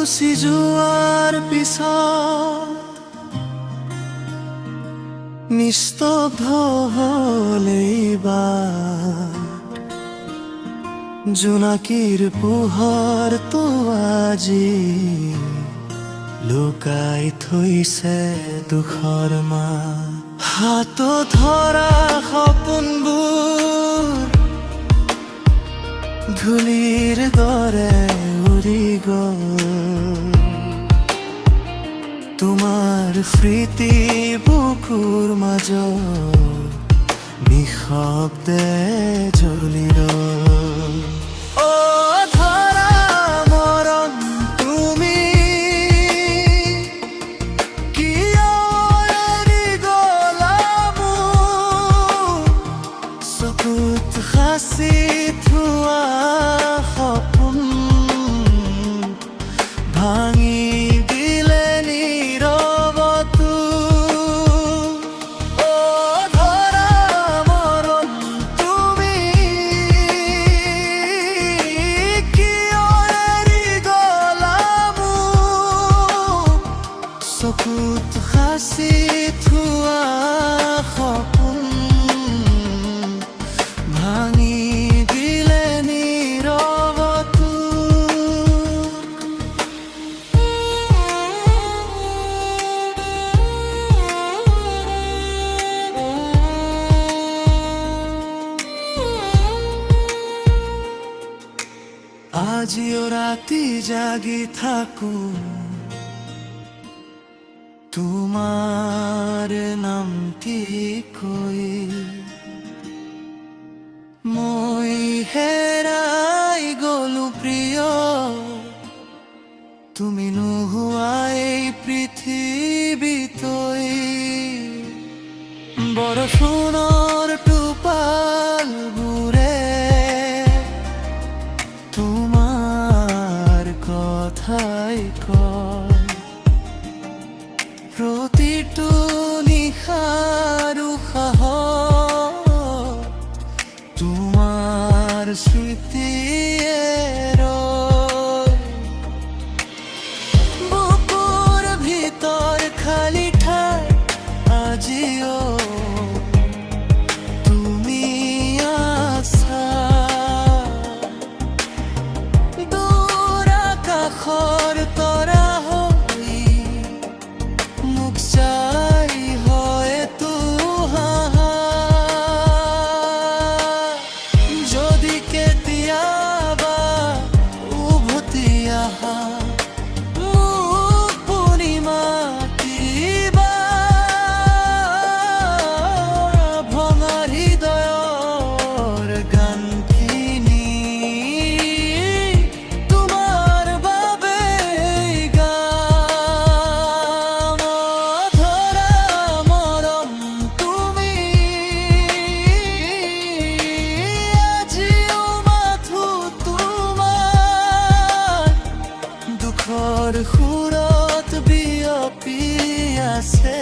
গুচি যোৱাৰ পিছত নিস্তব্ধ হলেই বাট, জোনাকীৰ পোহৰটো আজি লুকাই থৈছে দুখৰ মাত। হাতত ধৰা সপোনবোৰ ধূলিৰ দৰে উৰি গ'ল, তোমাৰ স্মৃতি বুকুৰ মাজত নিঃশব্দে জ্বলি ৰ'ল। অ' ধৰা মৰম তুমি কিয় এৰি গ'লা মোক, চকুত সাঁচি থোৱা সপোন ভাঙি দিলে নীৰৱটো। অ' ধৰা মৰম তুমি কিয় এৰি গ'লা মোক, চকুত সাঁচি থোৱা সপোন ভাঙি দিলে নীৰৱটো। আজিও ৰাতি জাগি থাকো তোমাৰ নামটি কৈ, মই হেৰাই গলো প্ৰিয় তুমি নোহোৱা এই পৃথিৱীতই। বৰষুণৰ টোপালবোৰে তোমাৰ কথাই কয়, প্ৰতিটো নিশাৰ উশাহত তোমাৰ স্মৃতিয়ে ৰয়। বুকুৰ ভিতৰ খালি ঠাই আজিও তুমি আছা, দূৰ আকাশৰ তৰা হৈ মোক চাই হয়তো হাহা। যদি কেতিয়াবা উভতি আহা মোক পুনি মাতিবা, ভঙা হৃদয়ৰ গানখিনি তোমাৰ বাবে গাম। ধৰা মৰম তুমি আজিও মাথো তোমাৰ দুখৰ সুৰত বিয়পি আছে।